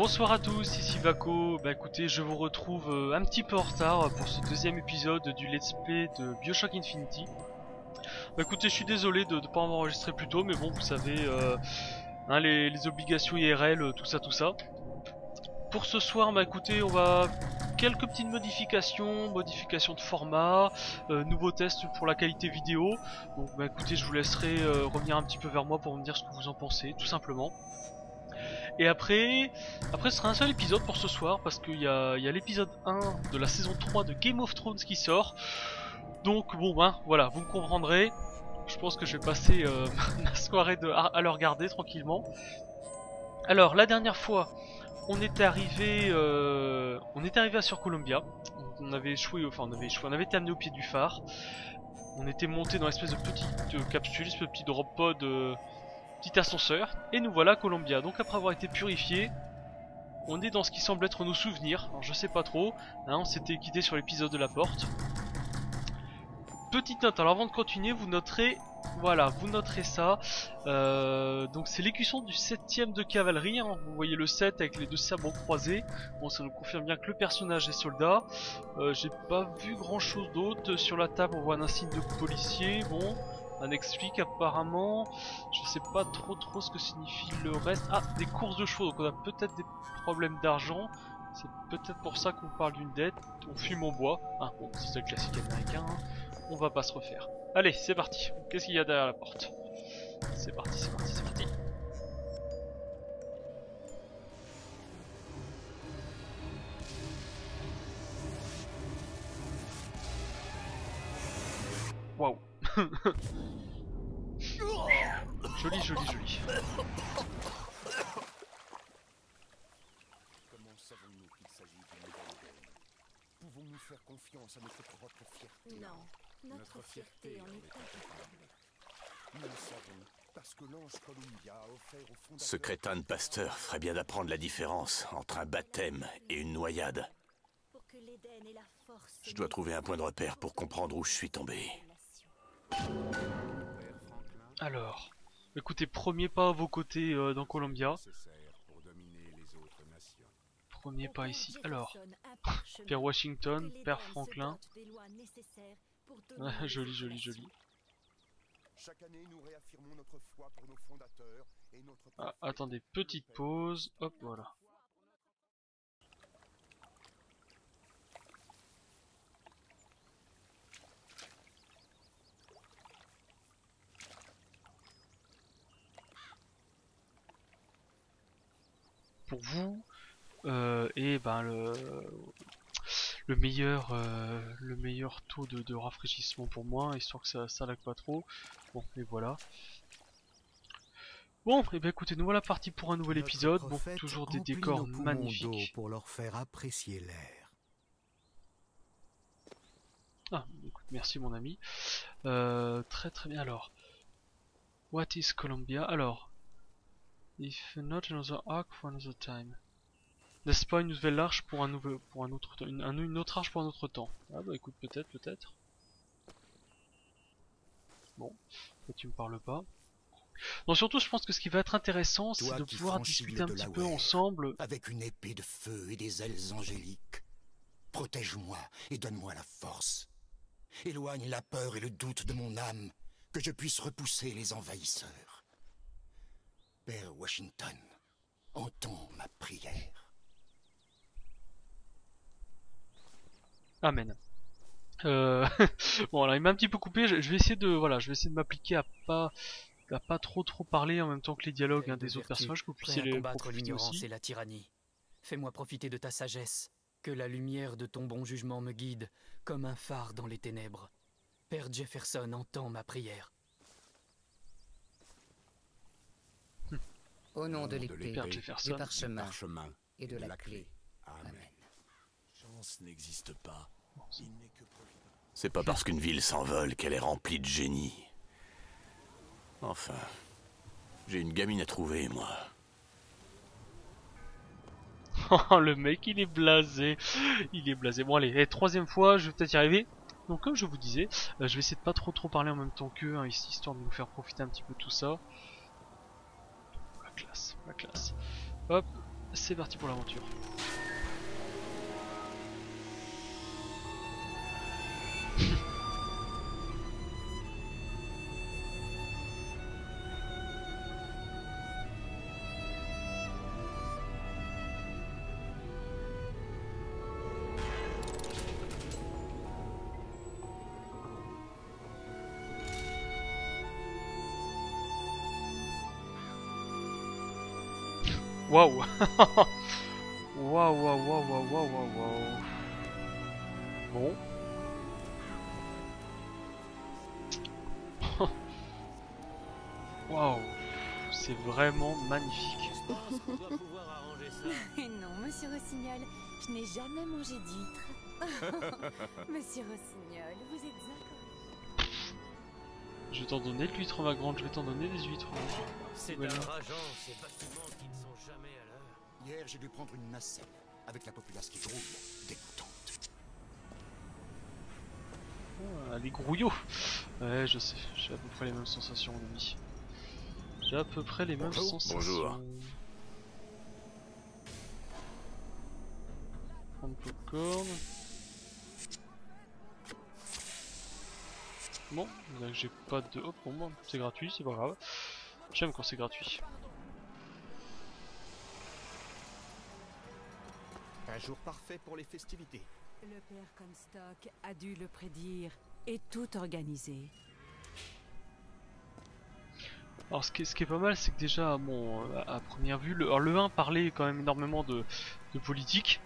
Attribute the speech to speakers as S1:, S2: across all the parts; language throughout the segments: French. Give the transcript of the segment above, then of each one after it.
S1: Bonsoir à tous, ici Vaco. Bah écoutez, je vous retrouve un petit peu en retard pour ce deuxième épisode du Let's Play de BioShock Infinity. Bah écoutez, je suis désolé de ne pas en enregistrer plus tôt, mais bon, vous savez, hein, les obligations IRL, tout ça, tout ça. Pour ce soir, bah écoutez, on va... Quelques petites modifications de format, nouveaux tests pour la qualité vidéo. Donc bah écoutez, je vous laisserai revenir un petit peu vers moi pour me dire ce que vous en pensez, tout simplement. Et après ce sera un seul épisode pour ce soir parce qu'il y a l'épisode 1 de la saison 3 de Game of Thrones qui sort. Donc bon ben voilà, vous me comprendrez. Je pense que je vais passer ma soirée à le regarder tranquillement. Alors la dernière fois, on était arrivé à Sur Columbia. On avait échoué, on avait été amené au pied du phare. On était monté dans l'espèce de petite capsule, ce petit drop pod, petit ascenseur, et nous voilà à Columbia. Donc après avoir été purifié, on est dans ce qui semble être nos souvenirs. Alors je sais pas trop, hein, on s'était quitté sur l'épisode de la porte. Petite note, alors avant de continuer, vous noterez, voilà, vous noterez ça. Donc c'est l'écusson du 7ème de cavalerie, hein. Vous voyez le 7 avec les deux sabres croisés. Bon, ça nous confirme bien que le personnage est soldat. J'ai pas vu grand chose d'autre. Sur la table, on voit un insigne de policier. Bon, un explique apparemment. Je sais pas trop ce que signifie le reste. Ah, des courses de chevaux, donc on a peut-être des problèmes d'argent. C'est peut-être pour ça qu'on parle d'une dette. On fume au bois. Ah bon, c'est le classique américain, hein. On va pas se refaire. Allez, c'est parti. Qu'est-ce qu'il y a derrière la porte? C'est parti, c'est parti, c'est parti. Waouh. Joli, joli, joli.
S2: Comment savons-nous qu'il s'agit d'une nouvelle Éden? Pouvons-nous faire confiance à notre propre fierté?
S3: Non, notre fierté en est incapable.
S2: Nous le savons, parce que l'ange Columbia a offert au fondateur...
S4: Ce crétin de pasteur ferait bien d'apprendre la différence entre un baptême et une noyade.
S3: Pour que l'Éden ait la force...
S4: Je dois trouver un point de repère pour comprendre où je suis tombé.
S1: Alors, écoutez, premier pas à vos côtés dans Columbia. Premier pas ici. Alors, Père Washington, Père Franklin. Ah, joli, joli, joli.
S2: Chaque année, nous réaffirmons notre foi pour nos fondateurs et notre...
S1: Ah, attendez, petite pause. Hop, voilà. Pour vous, et ben le meilleur taux de rafraîchissement pour moi, histoire que ça lag pas trop. Bon, et voilà. Bon, et bien écoutez, nous voilà partis pour un nouvel épisode. Bon, toujours des décors magnifiques.
S5: Pour leur faire apprécier l'air.
S1: Ah, écoute, merci mon ami. Très très bien. Alors, what is Columbia? Alors, if not another arc for another time. N'est-ce pas une nouvelle arche pour un autre temps, une autre arche pour un autre temps? Ah bah écoute, peut-être. Bon, toi tu me parles pas. Non, surtout je pense que ce qui va être intéressant, c'est de pouvoir discuter un petit peu ensemble.
S5: Avec une épée de feu et des ailes angéliques. Protège-moi et donne-moi la force. Éloigne la peur et le doute de mon âme, que je puisse repousser les envahisseurs. Père Washington, entends ma prière.
S1: Amen. Bon alors il m'a un petit peu coupé, je vais essayer de m'appliquer à pas trop parler en même temps que les dialogues des autres personnages, que vous puissiez les
S6: combattre
S1: profiter
S6: l'ignorance
S1: aussi.
S6: et la tyrannie. Fais-moi profiter de ta sagesse, que la lumière de ton bon jugement me guide comme un phare dans les ténèbres. Père Jefferson, entends ma prière.
S7: Au nom de l'épée,
S1: Père
S7: du
S1: Jefferson.
S7: parchemin et de la clé. Amen.
S4: Chance n'existe pas. C'est pas parce qu'une ville s'envole qu'elle est remplie de génie. Enfin, j'ai une gamine à trouver, moi.
S1: Oh le mec il est blasé. Il est blasé. Bon allez, troisième fois, je vais peut-être y arriver. Donc comme je vous disais, je vais essayer de pas trop parler en même temps qu'eux, hein, ici, histoire de nous faire profiter un petit peu de tout ça. La classe, la classe. Hop, c'est parti pour l'aventure. Waouh. Waouh, waouh, waouh, waouh, waouh, waouh. Bon. Waouh. C'est vraiment magnifique.
S3: Non, monsieur Rossignol, je n'ai jamais mangé d'huîtres. Monsieur Rossignol, vous êtes incorrect.
S1: Je vais t'en donner de l'huître, ma grande, je vais t'en donner des huîtres.
S8: C'est
S1: Voilà.
S8: enrageant, ces bâtiments qui ne sont jamais à l'heure.
S5: Hier, j'ai dû prendre une nacelle avec la populace qui grouille, dégoûtante.
S1: Ah, les grouillots. Ouais, je sais, j'ai à peu près les mêmes sensations, mon ami. J'ai à peu près les mêmes
S4: Bonjour.
S1: sensations.
S4: Bonjour.
S1: Prendre popcorn. Bon, là j'ai pas de... Hop, pour moi, c'est gratuit, c'est pas grave. J'aime quand c'est gratuit.
S2: Un jour parfait pour les festivités.
S3: Le père Comstock a dû le prédire et tout organiser.
S1: Alors ce qui est pas mal, c'est que déjà, bon, à première vue, le 1 parlait quand même énormément de politique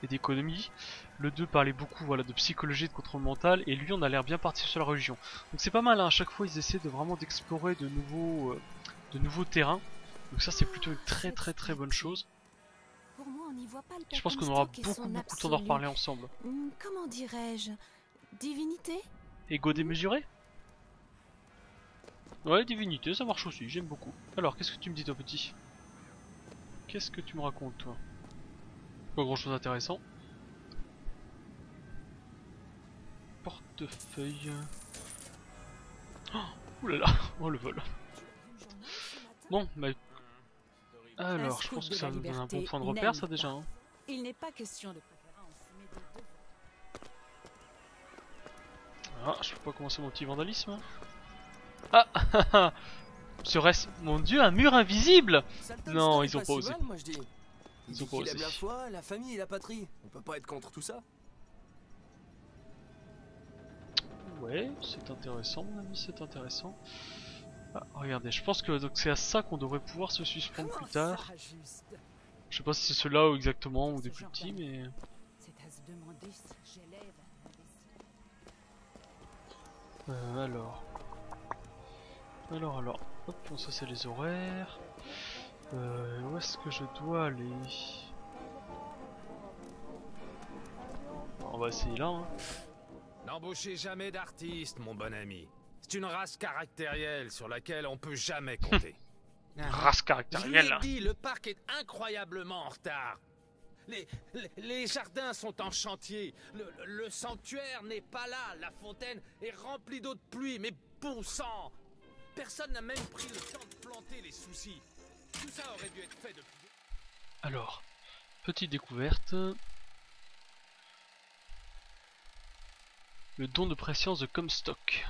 S1: et d'économie. Le 2 parlait beaucoup, voilà, de psychologie et de contrôle mental, et lui on a l'air bien parti sur la religion. Donc c'est pas mal, hein, à chaque fois ils essaient de vraiment d'explorer de nouveaux terrains. Donc ça c'est plutôt une très bonne chose.
S3: Pour moi, on n'y voit pas le père
S1: Je pense qu'on aura
S3: Comstock et
S1: beaucoup
S3: son
S1: de temps d'en
S3: absolue,
S1: reparler ensemble.
S3: Comment dirais-je? Divinité?
S1: Ego démesuré? Ouais, divinité, ça marche aussi, j'aime beaucoup. Alors, qu'est-ce que tu me dis, toi, petit? Qu'est-ce que tu me racontes, toi? Pas grand-chose d'intéressant. Portefeuille... Oh, oulala, oh le vol. Bon, bah... Alors, je pense que ça me donne un bon point de repère, ça, déjà. Hein.
S3: Il n'est pas question de préférence, mais de devoir.
S1: Ah, je peux pas commencer mon petit vandalisme. Ah, serait-ce, mon dieu, un mur invisible? Non, ils ont pas osé.
S9: Moi, je dis.
S1: Ils ont pas osé.
S9: Il aime la foi, la famille et la patrie. On peut pas être contre tout ça.
S1: Ouais, c'est intéressant, mon ami, c'est intéressant. Ah, regardez, je pense que c'est à ça qu'on devrait pouvoir se suspendre plus tard. Je sais pas si c'est ceux-là ou exactement ou des plus petits, mais...
S3: C'est à se demander si j'élève un
S1: alors, hop, bon, ça c'est les horaires. Où est-ce que je dois aller? On va essayer là, hein.
S8: N'embauchez jamais d'artistes, mon bon ami. C'est une race caractérielle sur laquelle on peut jamais compter.
S1: Race
S8: Je
S1: caractérielle.
S8: l'ai dit, le parc est incroyablement en retard. Les jardins sont en chantier. Le sanctuaire n'est pas là. La fontaine est remplie d'eau de pluie. Mais bon sang! Personne n'a même pris le temps de planter les soucis. Tout ça aurait dû être fait depuis...
S1: Alors, petite découverte. Le don de préscience de Comstock.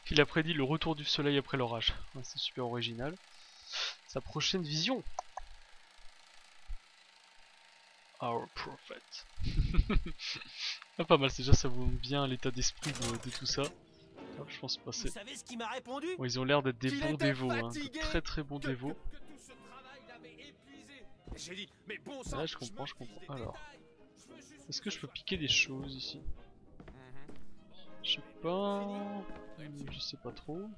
S1: Il a prédit le retour du soleil après l'orage. C'est super original. Sa prochaine vision. Our Prophet. Ah, pas mal, déjà ça vous montre bien l'état d'esprit de tout ça. Alors, je pense passer.
S9: Vous savez ce qu'il m'a répondu?
S1: Bon, ils ont l'air d'être des
S8: Qu'il
S1: bons
S8: était
S1: dévots, hein,
S8: fatigué,
S1: de très bons dévots.
S8: Que tout ce travail l'avait épuisé. J'ai dit, mais bon sang,
S1: Ouais, je comprends. Alors, est-ce que je peux piquer des choses ici? Je sais pas... Je sais pas trop.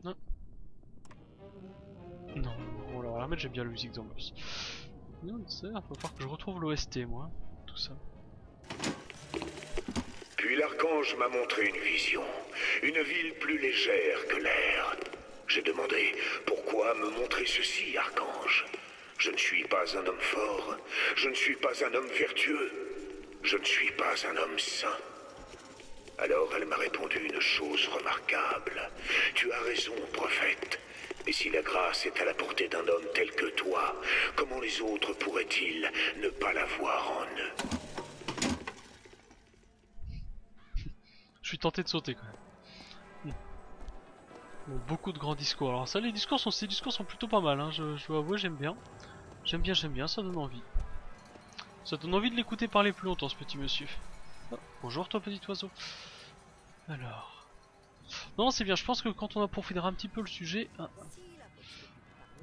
S1: Non. Non, bon alors à la remettre, j'aime bien la musique d'ambiance. Non, c'est ça, faut voir que je retrouve l'OST moi, tout ça.
S10: Puis l'archange m'a montré une vision, une ville plus légère que l'air. J'ai demandé, pourquoi me montrer ceci, archange? Je ne suis pas un homme fort, je ne suis pas un homme vertueux. Je ne suis pas un homme saint. Alors elle m'a répondu une chose remarquable. Tu as raison, prophète. Mais si la grâce est à la portée d'un homme tel que toi, comment les autres pourraient-ils ne pas la voir en eux?
S1: Je suis tenté de sauter quand même. Bon, beaucoup de grands discours. Alors ça, ces discours sont plutôt pas mal, hein. Je dois avouer, j'aime bien. J'aime bien, ça donne envie. Ça donne envie de l'écouter parler plus longtemps, ce petit monsieur. Oh, bonjour toi petit oiseau. Alors... Non, c'est bien, je pense que quand on approfondira un petit peu le sujet,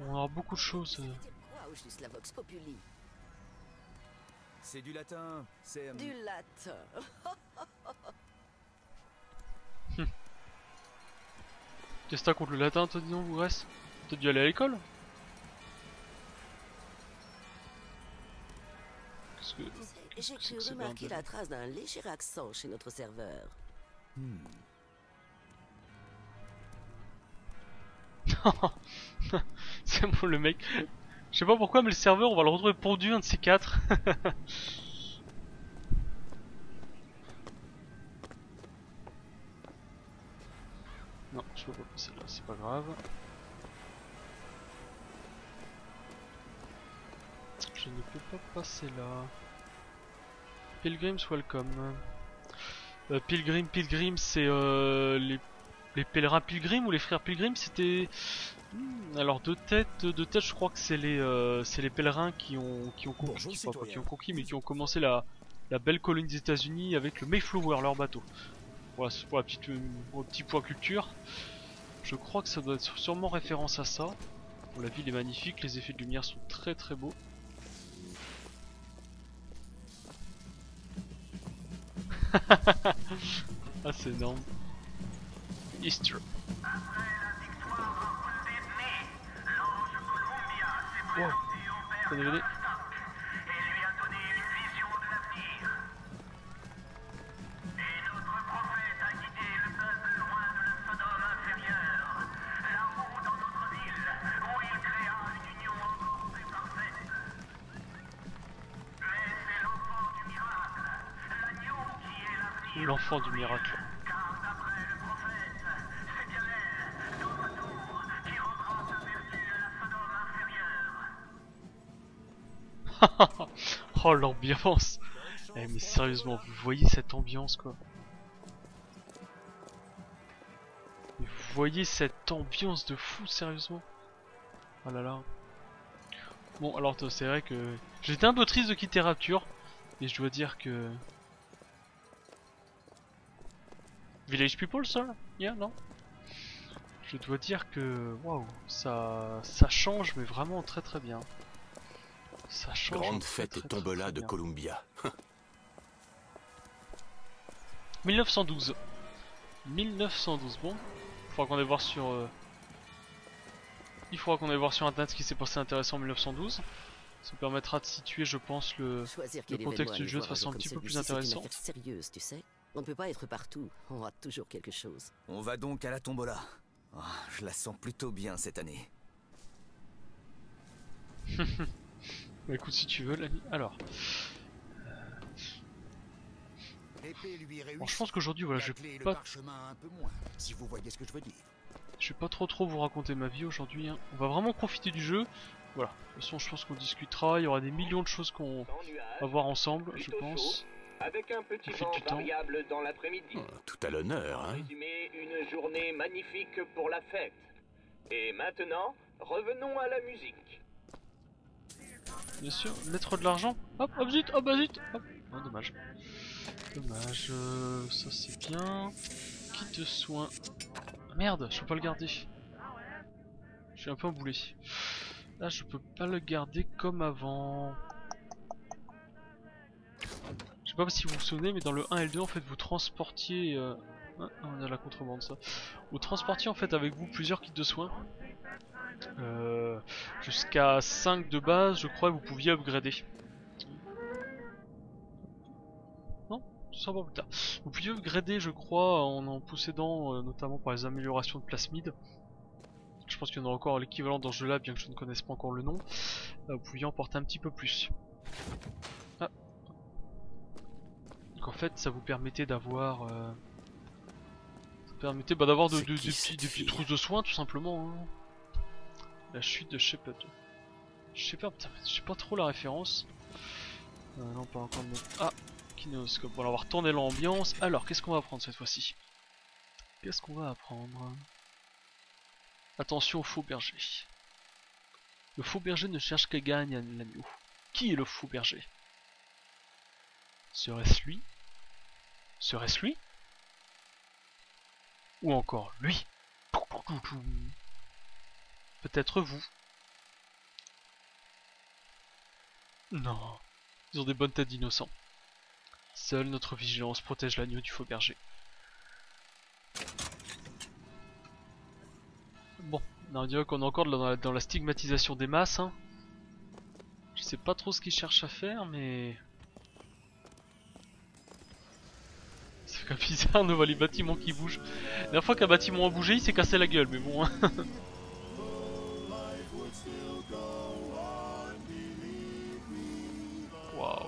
S1: on aura beaucoup de choses.
S9: C'est du latin, c'est...
S11: Du latin.
S1: Qu'est-ce que t'as contre le latin, toi, dis donc, Grèce? T'as dû aller à l'école?
S11: J'ai cru remarquer la trace d'un léger accent chez notre serveur.
S1: C'est bon le mec. Je sais pas pourquoi, mais le serveur, on va le retrouver pendu, un de ces quatre. Non, je peux pas passer là, c'est pas grave. Je ne peux pas passer là. Pilgrims welcome. Pilgrim, c'est les pèlerins pilgrims ou les frères pilgrims, c'était... Alors de tête, je crois que c'est les pèlerins qui ont conquis, mais qui ont commencé la belle colonie des États-Unis avec le Mayflower, leur bateau. Voilà, c'est pour le petit point culture. Je crois que ça doit être sûrement référence à ça. Bon, la ville est magnifique, les effets de lumière sont très très beaux. Ah, c'est énorme. Easter. Wow. T'as DVD? L'enfant du miracle. Oh l'ambiance. Eh, mais sérieusement, vous voyez cette ambiance quoi. Vous voyez cette ambiance de fou sérieusement. Oh là là. Bon alors c'est vrai que j'étais un peu triste de quitter Rapture. Et je dois dire que... Village People, ça? Yeah, non? Je dois dire que... Waouh, ça change, mais vraiment très très bien. Ça change.
S4: Grande fête et tombola de Columbia.
S1: 1912. 1912, bon. Il faudra qu'on aille voir sur... Il faudra qu'on aille voir sur internet ce qui s'est passé intéressant en 1912. Ça me permettra de situer, je pense, le contexte du jeu de façon un petit peu plus intéressante.
S11: Sérieuse, tu sais. On ne peut pas être partout, on rate toujours quelque chose.
S9: On va donc à la tombola. Oh, je la sens plutôt bien cette année.
S1: Bah écoute, si tu veux, l'ami. Alors. Bon, je pense qu'aujourd'hui, voilà, je vais pas...
S5: si vous voyez ce que je veux dire.
S1: Je vais pas trop vous raconter ma vie aujourd'hui. Hein. On va vraiment profiter du jeu. Voilà. De toute façon, je pense qu'on discutera. Il y aura des millions de choses qu'on va voir ensemble, je pense.
S12: Avec un petit vent variable dans l'après-midi.
S4: Tout à l'honneur, hein.
S12: Résumé, une journée magnifique pour la fête. Et maintenant, revenons à la musique.
S1: Bien sûr, mettre de l'argent. Hop, hop, zut, hop, bah zut. Hop. Oh, dommage. Dommage, ça c'est bien. Kit de soins. Ah, merde, je peux pas le garder. Je suis un peu emboulé. Là, je peux pas le garder comme avant. Je sais pas si vous vous souvenez, mais dans le 1 et le 2, en fait, vous transportiez... on a la contrebande, ça. Vous transportiez, en fait, avec vous plusieurs kits de soins. Jusqu'à 5 de base, je crois, vous pouviez upgrader. Non, ce sera pas plus tard. Vous pouviez upgrader, je crois, en possédant, notamment par les améliorations de plasmide. Je pense qu'il y en a encore l'équivalent dans ce jeu-là, bien que je ne connaisse pas encore le nom. Vous pouviez en porter un petit peu plus. Ah. fait ça vous permettait d'avoir d'avoir des petites trousses de soins tout simplement. Hein. La chute de Shepard. Shepard, je sais pas trop la référence. Non, pas encore de... Ah, kinéoscope. Bon, on va retourner l'ambiance. Alors, qu'est-ce qu'on va apprendre cette fois-ci? Qu'est-ce qu'on va apprendre? Attention au faux berger. Le faux berger ne cherche qu'à gagner l'agneau. Qui est le faux berger? Serait-ce lui? Serait-ce lui? Ou encore lui? Peut-être vous. Non. Ils ont des bonnes têtes d'innocents. Seule notre vigilance protège l'agneau du faux berger. Bon, on dirait qu'on est encore dans la stigmatisation des masses. Hein. Je sais pas trop ce qu'ils cherchent à faire, mais... C'est quand même bizarre de voir les bâtiments qui bougent. La dernière fois qu'un bâtiment a bougé, il s'est cassé la gueule, mais bon... Hein. Waouh.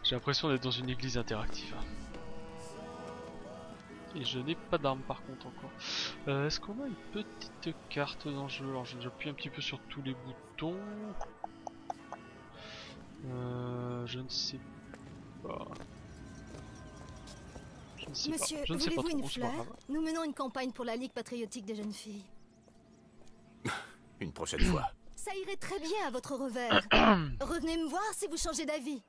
S1: J'ai l'impression d'être dans une église interactive. Et je n'ai pas d'armes par contre encore. Est-ce qu'on a une petite carte dans le jeu? Alors j'appuie un petit peu sur tous les boutons. Je ne sais pas. Je ne sais
S13: Monsieur,
S1: pas. Je ne sais pas
S13: voulez-vous
S1: trop.
S13: une fleur? Nous menons une campagne pour la Ligue patriotique des jeunes filles.
S4: Une prochaine fois.
S13: Ça irait très bien à votre revers. Revenez me voir si vous changez d'avis.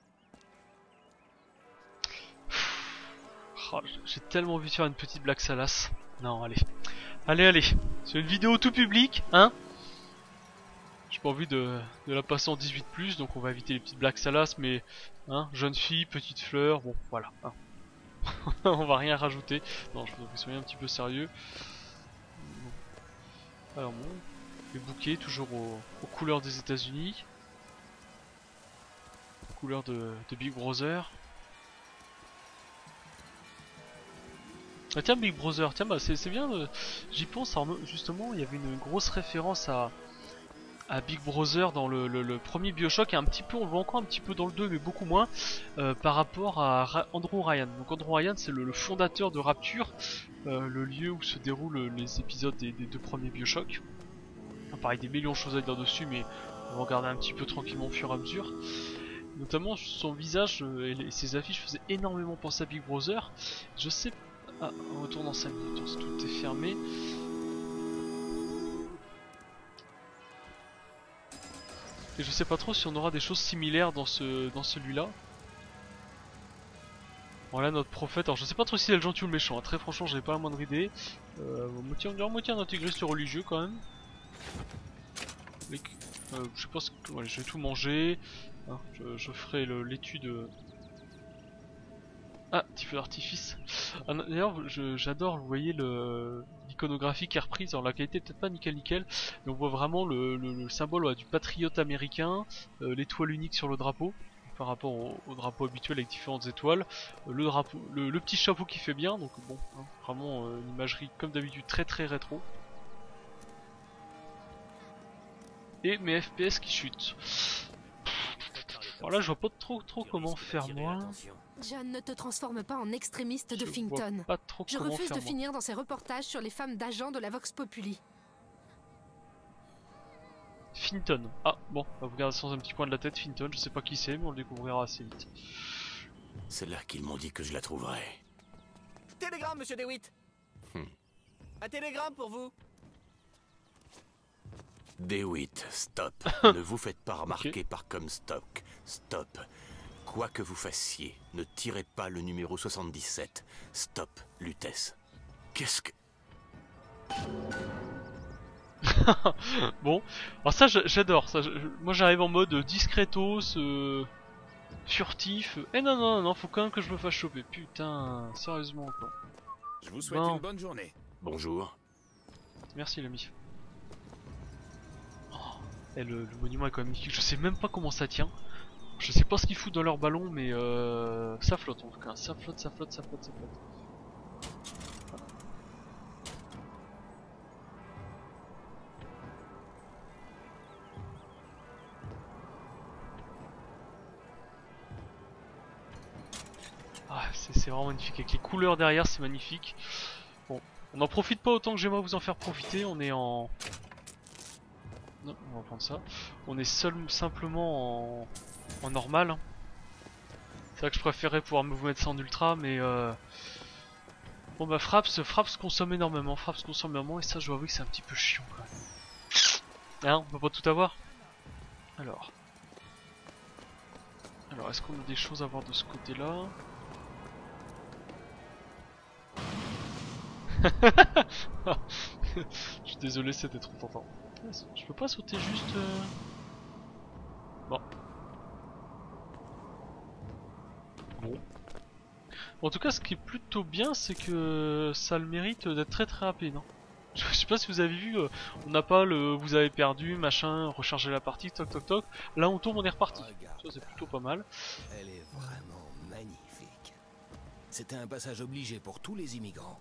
S1: Oh, j'ai tellement envie de faire une petite blague salace. Non, allez. Allez. C'est une vidéo tout public, hein? J'ai pas envie de la passer en 18+, donc on va éviter les petites blagues salaces, mais... Hein, jeune fille, petite fleur, bon, voilà. Hein. On va rien rajouter. Non, je voudrais que soyez un petit peu sérieux. Alors bon, les bouquets, toujours aux couleurs des États-Unis. Couleurs de Big Brother. Ah tiens, Big Brother, tiens, bah c'est bien, j'y pense, justement, il y avait une grosse référence à Big Brother dans le premier Bioshock, et un petit peu, on le voit encore un petit peu dans le 2, mais beaucoup moins, par rapport à Andrew Ryan. Donc Andrew Ryan, c'est le fondateur de Rapture, le lieu où se déroulent les épisodes des deux premiers Bioshock. Pareil, des millions de choses à dire dessus, mais on va regarder un petit peu tranquillement au fur et à mesure. Notamment, son visage et ses affiches faisaient énormément penser à Big Brother. Je sais pas. Ah, on retourne dans 5 minutes, tout est fermé. Et je sais pas trop si on aura des choses similaires dans celui-là. Voilà notre prophète, alors je sais pas trop si c'est le gentil ou le méchant, hein. Très franchement j'avais pas la moindre idée. On dirait moitié un intégriste religieux quand même. Je pense que ouais, je vais tout manger. Hein, je ferai l'étude... Ah, petit feu d'artifice. Ah, d'ailleurs, j'adore, vous voyez l'iconographie qui est reprise. Alors la qualité peut-être pas nickel, mais on voit vraiment le symbole du patriote américain, l'étoile unique sur le drapeau, par rapport au drapeau habituel avec différentes étoiles, le petit chapeau qui fait bien, donc bon, hein, vraiment une imagerie comme d'habitude très rétro. Et mes FPS qui chutent. Alors là je vois pas trop comment faire moi.
S13: John, ne te transforme pas en extrémiste de Finkton. Je refuse de finir dans ces reportages sur les femmes d'agents de la Vox Populi.
S1: Finton. Ah bon, on va vous garder sans un petit coin de la tête, Finton, je sais pas qui c'est, mais on le découvrira assez vite.
S4: C'est là qu'ils m'ont dit que je la trouverais.
S9: Télégramme, monsieur DeWitt. Un télégramme pour vous.
S4: DeWitt, stop. Ne vous faites pas remarquer par Comstock. Stop. Quoi que vous fassiez, ne tirez pas le numéro 77. Stop, Lutèce. Qu'est-ce que...
S1: Bon, alors ça j'adore. Moi j'arrive en mode discretos, furtif. Eh non, faut quand même que je me fasse choper. Putain, sérieusement quoi.
S2: Je vous souhaite une bonne journée.
S4: Bonjour.
S1: Merci l'ami. Et le monument est quand même magnifique, je sais même pas comment ça tient. Je sais pas ce qu'ils foutent dans leur ballon, mais ça flotte en tout cas. Ça flotte. C'est vraiment magnifique. Avec les couleurs derrière, c'est magnifique. Bon, on n'en profite pas autant que j'aimerais vous en faire profiter. On est en... Non, on va prendre ça. On est simplement en normal. Hein. C'est vrai que je préférais pouvoir vous mettre ça en ultra, mais... Bon bah Fraps consomme énormément. Fraps consomme énormément et ça, je dois avouer que c'est un petit peu chiant quand même. Hein, on peut pas tout avoir. Alors, est-ce qu'on a des choses à voir de ce côté-là? Je suis désolé, c'était trop tentant. Je peux pas sauter juste... Bon. Bon. En tout cas, ce qui est plutôt bien, c'est que ça a le mérite d'être très rapide. Hein. Je sais pas si vous avez vu, on n'a pas le vous avez perdu, machin, recharger la partie, toc toc toc. Là on tombe, on est reparti. Ça c'est plutôt pas mal.
S2: Elle est vraiment magnifique. C'était un passage obligé pour tous les immigrants.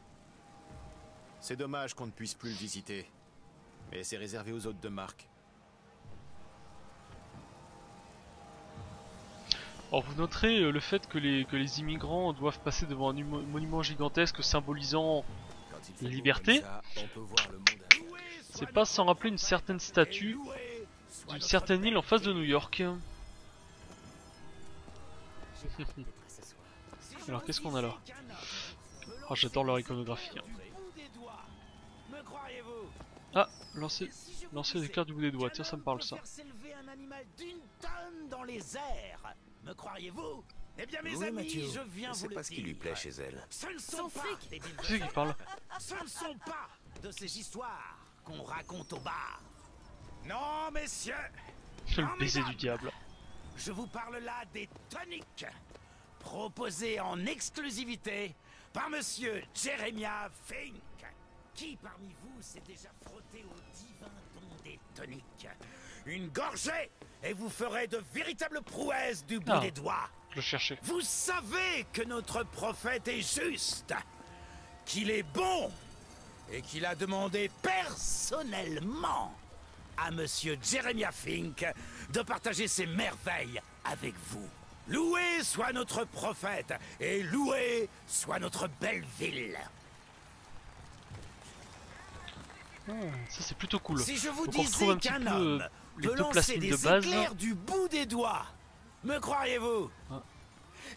S2: C'est dommage qu'on ne puisse plus le visiter. Mais c'est réservé aux hôtes de marque.
S1: Alors vous noterez le fait que les immigrants doivent passer devant un monument gigantesque symbolisant la liberté. C'est pas sans rappeler une certaine statue d'une certaine île en face de New York. Alors qu'est-ce qu'on a là? Oh, j'adore leur iconographie. Hein. Ah, lancer les éclairs du bout des doigts. Tiens, ça me parle ça.
S14: Me croiriez-vous? Eh bien mes
S2: oui,
S14: amis,
S2: Mathieu,
S14: je viens vous le
S2: pas ce qui lui plaît chez elle.
S14: Ce ne sont pas des villes de
S1: qui parle?
S14: Ce ne sont pas de ces histoires qu'on raconte au bar. Non, messieurs.
S1: C'est le baiser du diable.
S14: Je vous parle là des toniques proposés en exclusivité par monsieur Jeremiah Fink. Qui parmi vous s'est déjà frotté au divin don des toniques? Une gorgée et vous ferez de véritables prouesses du bout des doigts.
S1: Je le cherchais.
S14: Vous savez que notre prophète est juste, qu'il est bon et qu'il a demandé personnellement à monsieur Jeremiah Fink de partager ses merveilles avec vous. Loué soit notre prophète et loué soit notre belle ville.
S1: Ça c'est plutôt cool.
S14: Si je vous
S1: donc on retrouve un
S14: disais
S1: petit
S14: qu'un
S1: peu
S14: homme
S1: les
S14: peut
S1: deux
S14: lancer
S1: plasmides
S14: des
S1: de base.
S14: éclairs du bout des doigts, me croiriez-vous?
S1: Ah.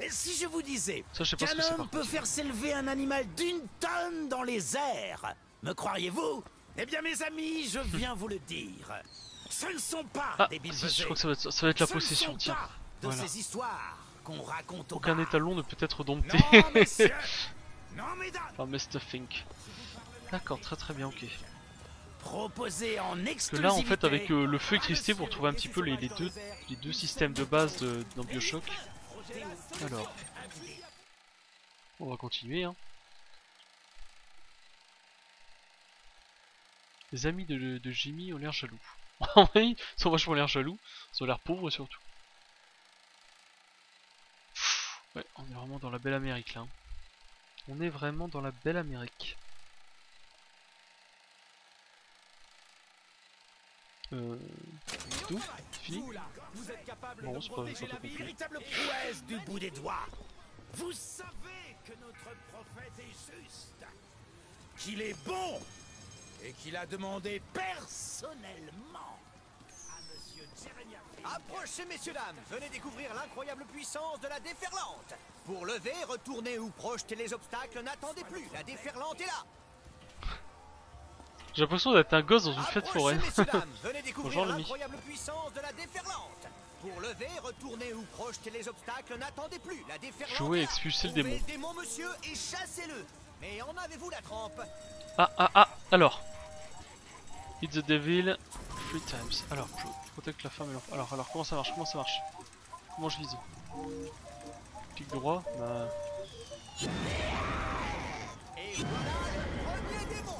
S14: Et si je vous disais
S1: qu'un
S14: homme peut faire s'élever un animal d'1 tonne dans les airs, me croiriez-vous? Eh bien mes amis, je viens vous le dire. Ce ne sont pas des billes.
S1: Je crois que ça va être la possession, tiens.
S14: De
S1: voilà.
S14: ces histoires qu'on raconte au
S1: aucun
S14: bar.
S1: étalon ne peut être dompté.
S14: Non, messieurs. Non, mesdames.
S1: Enfin, Mr. Fink. D'accord, très bien, ok.
S14: Proposé en
S1: parce que là, en fait, avec le feu électricité, vous retrouvez un petit peu les deux systèmes de base dans Bioshock. Alors, on va continuer. Hein. Les amis de Jimmy ont l'air jaloux. Oui, ils sont vachement l'air jaloux. Ils ont l'air pauvres surtout. Ouais, on est vraiment dans la belle Amérique là. On est vraiment dans la belle Amérique. Tout fini. Bon, c'est pas tout compris.
S14: Véritable prouesse du bout des doigts. Vous savez que notre prophète est juste, qu'il est bon et qu'il a demandé personnellement à monsieur Jeremiah Fink.
S9: Approchez, messieurs, dames. Venez découvrir l'incroyable puissance de la déferlante. Pour lever, retourner ou projeter les obstacles, n'attendez plus. La déferlante est là.
S1: J'ai l'impression d'être un gosse dans une fête foraine.
S9: Venez découvrir l'incroyable puissance de la déferlante. Pour lever, retourner ou projeter les obstacles, n'attendez plus. La déferlante.
S1: Jouer, expulser le démon.
S9: Trouvez le démon, monsieur, et chassez-le. Mais en avez-vous la trempe?
S1: Alors. Hit the devil 3 times. Alors, protect la femme et l'enfant. Alors, comment ça marche? Comment je vise? Clic droit. Bah...
S9: Et voilà le premier démon.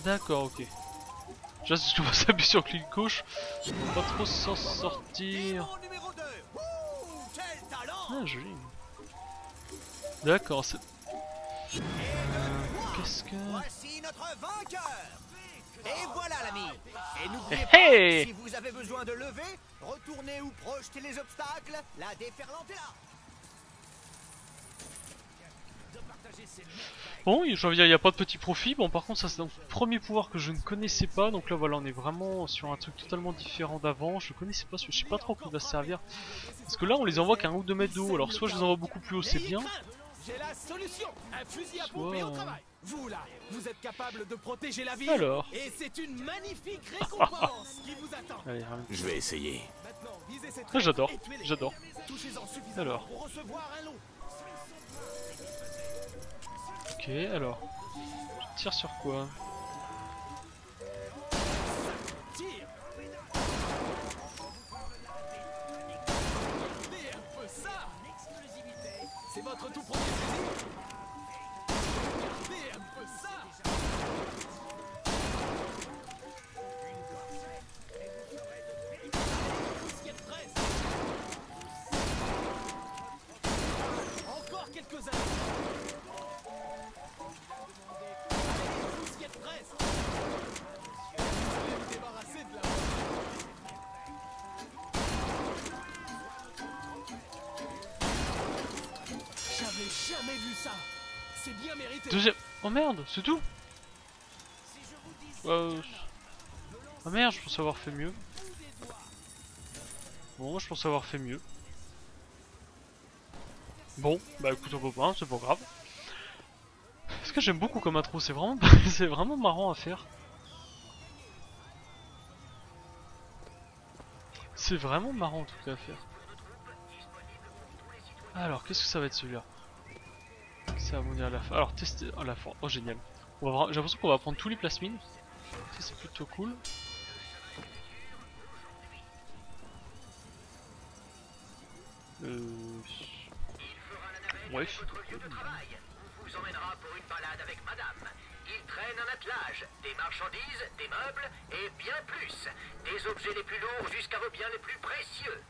S1: D'accord, ok. Déjà, si je commence à appuyer sur clic gauche, on va pas trop s'en sortir. Ah, joli. D'accord, c'est... Qu'est-ce que...
S9: Voici notre vainqueur. Et voilà l'ami. Et n'oubliez
S1: pas,
S9: si vous avez besoin de lever, retourner ou projeter les obstacles, la déferlante est là.
S1: Bon, j'ai envie de dire, il n'y a pas de petit profit. Bon, par contre, ça c'est un premier pouvoir que je ne connaissais pas. Donc là, voilà, on est vraiment sur un truc totalement différent d'avant. Je connaissais pas, je sais pas trop à quoi il va se servir. Parce que là, on les envoie qu'à 1 ou 2 mètres d'eau. Alors, soit je les envoie beaucoup plus haut, c'est bien.
S8: J'ai la solution, un fusil à pompe et au travail. Vous là, vous êtes capable de protéger la ville.
S1: Alors.
S8: Et c'est une magnifique récompense qui vous attend.
S1: Allez,
S4: je vais essayer.
S1: Ah, j'adore, j'adore. Alors. Ok, alors. Je tire sur quoi?
S8: C'est votre tout premier fusil. Fais un peu ça. Encore quelques années. Débarrasser de la. J'avais jamais vu ça. C'est bien mérité.
S1: Deuxième. Oh merde, c'est tout. Oh merde, je pense avoir fait mieux. Bon, je pense avoir fait mieux. Bon, bah écoute, on peut pas, c'est pas grave. Parce que j'aime beaucoup comme intro, c'est vraiment, c'est vraiment marrant à faire. C'est vraiment marrant en tout cas à faire. Alors, qu'est-ce que ça va être celui-là? Ça va venir à la fin. Alors, tester à la fin. Oh, génial. J'ai l'impression qu'on va prendre tous les plasmines. Ça, c'est plutôt cool. Ouais.
S12: Vous emmènera pour une balade avec madame. Il traîne un attelage, des marchandises, des meubles et bien plus. Des objets les plus lourds jusqu'à vos biens les plus précieux.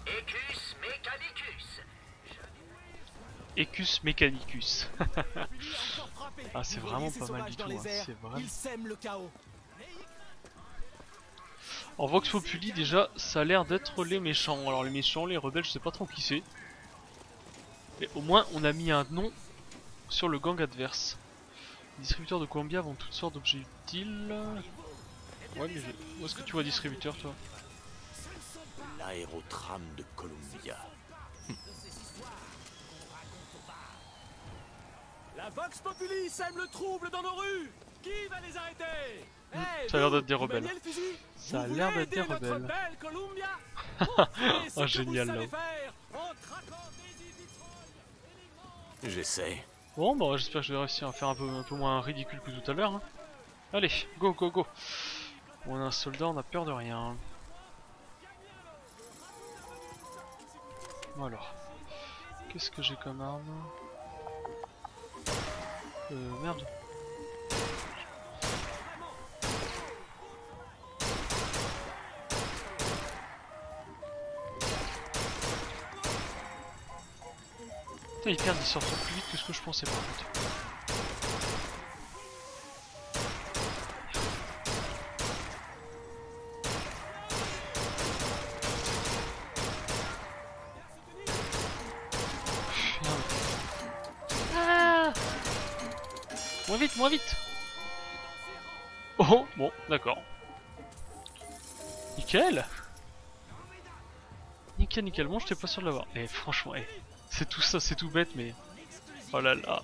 S12: Ecus Mechanicus.
S1: Ecus Mechanicus. Ah, c'est vraiment pas mal du tout. Hein. C'est vraiment.
S8: Il sème le chaos.
S1: En Vox Populi, déjà, ça a l'air d'être les méchants. Alors, les méchants, les rebelles, je sais pas trop qui c'est. Mais au moins, on a mis un nom sur le gang adverse. Les distributeurs de Columbia vendent toutes sortes d'objets utiles. Ouais, mais où est-ce que tu vois distributeur, toi?
S4: L'aérotram de Columbia.
S8: La Vox Populi sème le trouble dans nos rues. Qui va les arrêter?
S1: Ça a l'air d'être des rebelles. Ça a l'air d'être des rebelles. Oh, génial là.
S4: J'essaie.
S1: Bon, bah j'espère que je vais réussir à faire un peu moins ridicule que tout à l'heure. Hein. Allez, go, go, go. On a un soldat, on a peur de rien. Voilà. Qu'est-ce que j'ai comme arme? Merde. Putain, ils perdent, ils sortent plus vite que ce que je pensais par contre. Moins vite, moins vite. Oh, bon, d'accord. Nickel. Nickel, nickel. Bon, j'étais pas sûr de l'avoir. Et franchement, c'est tout ça, c'est tout bête, mais... Oh là là.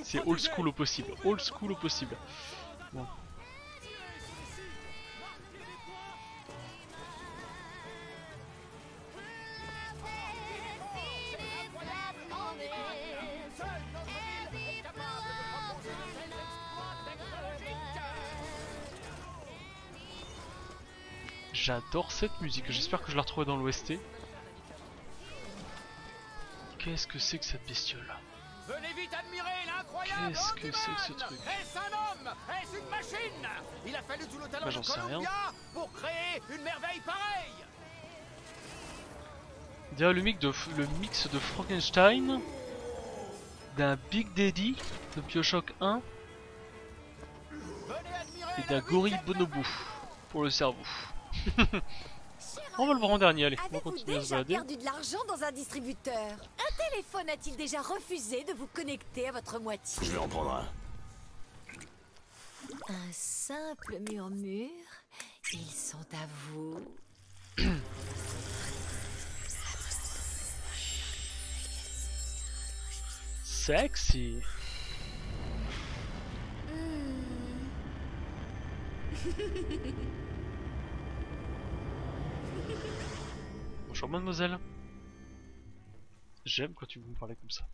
S1: C'est old school au possible. Old school au possible. Bon. J'adore cette musique, j'espère que je la retrouverai dans l'OST. Qu'est-ce que c'est que cette bestiole?
S8: Venez vite admirer l'incroyable.
S1: Qu'est-ce que c'est que ce truc?
S8: Est-ce un homme? Est-ce une machine? Il a fallu tout le talent
S1: j'en
S8: de
S1: sais rien.
S8: Columbia pour créer une merveille pareille.
S1: Derrière le mix de Frankenstein, d'un Big Daddy de Bioshock 1 et d'un Gorille Bonobo pour le cerveau. On va le voir en dernier, allez, on va
S3: Avez-vous
S1: continuer à se
S3: déjà
S1: balader.
S3: perdu de l'argent dans un distributeur? Un téléphone a-t-il déjà refusé de vous connecter à votre moitié?
S4: Je vais en prendre un.
S3: Un simple murmure. Ils sont à vous.
S1: Sexy. Bonjour mademoiselle. J'aime quand tu me parler comme ça.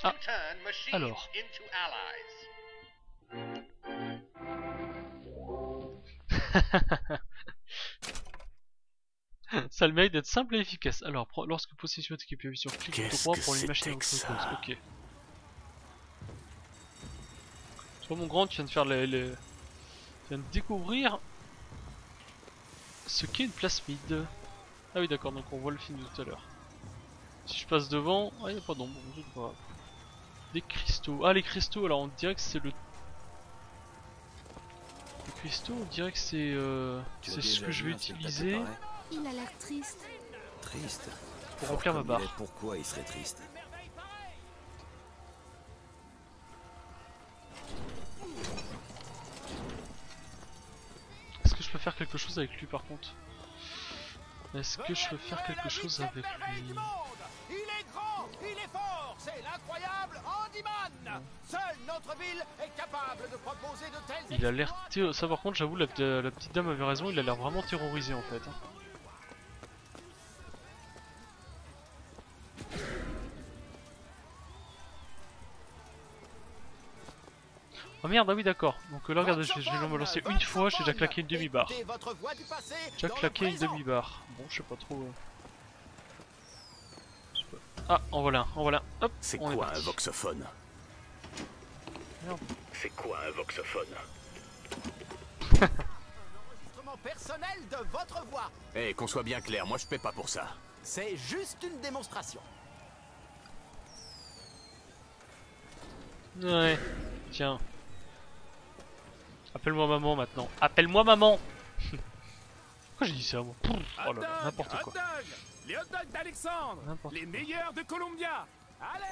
S1: Ah, alors. Ça le mérite d'être simple et efficace. Alors, lorsque possession est équipée sur clic droit pour les machines en cause. Ok. Toi mon grand, tu viens de faire tu viens de découvrir ce qu'est une plasmide. Ah oui d'accord, donc on voit le film de tout à l'heure. Si je passe devant, ah il n'y a pas d'ombre, bon, des cristaux. Ah les cristaux, alors on dirait que c'est le... Les cristaux, on dirait que c'est ce que je vais utiliser.
S13: Il a l'air triste.
S2: Triste.
S1: Pour remplir ma barre.
S2: Pourquoi il serait triste?
S1: Est-ce que je peux faire quelque chose avec lui par contre? Est-ce que je peux faire quelque chose avec lui?
S9: Il est grand, il est fort, c'est l'incroyable Handyman. Seule notre ville est capable de proposer de telles...
S1: Il a l'air... Ça par contre j'avoue la petite dame avait raison, il a l'air vraiment terrorisé en fait. Oh merde, ah oui d'accord, donc là regarde, je vais me lancer une fois, j'ai déjà claqué une demi-barre. J'ai déjà claqué une demi-barre. Bon, je sais pas trop... Ah, en voilà, hop.
S4: C'est quoi un voxophone?
S1: Merde.
S10: C'est quoi un voxophone?
S9: Enregistrement personnel de votre voix.
S4: Eh, qu'on soit bien clair, moi je paie pas pour ça.
S9: C'est juste une démonstration.
S1: Ouais, tiens. Appelle-moi maman maintenant. Appelle-moi maman. Pourquoi j'ai dit ça moi? Oh là là, n'importe quoi.
S14: Les hot dogs d'Alexandre, les meilleurs de Columbia. Allez!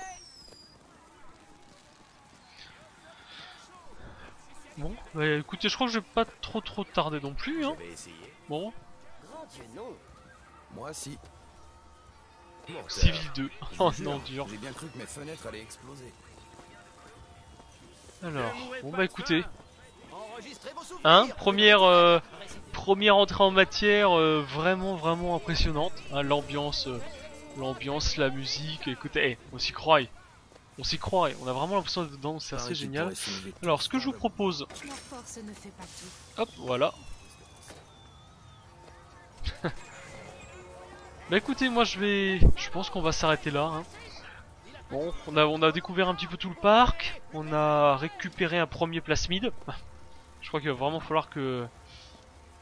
S1: Bon, bah écoutez, je crois que je vais pas trop tarder non plus, hein. Bon.
S11: Grand Dieu, non.
S2: Moi, si.
S1: Civil 2. Oh non, dur.
S2: J'ai bien cru que mes fenêtres allaient exploser.
S1: Alors, bon bah écoutez. Hein, première entrée en matière vraiment impressionnante. Hein, l'ambiance, la musique, écoutez, on s'y croirait. On s'y croirait, on a vraiment l'impression d'être dedans, c'est assez génial. Alors ce que je vous propose...
S13: La force ne fait pas tout.
S1: Hop, voilà. Bah écoutez, moi je pense qu'on va s'arrêter là. Hein. Bon, on a découvert un petit peu tout le parc, on a récupéré un premier plasmide. Je crois qu'il va vraiment falloir que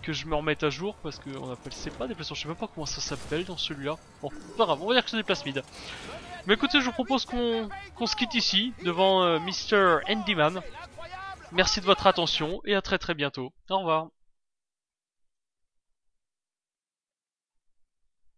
S1: je me remette à jour parce que on appelle c'est pas des plasmides, je sais même pas comment ça s'appelle dans celui-là. Bon, pas grave, on va dire que c'est des plasmides. Mais écoutez, je vous propose qu'on se quitte ici devant Mr. Handyman. Merci de votre attention et à très bientôt. Au revoir.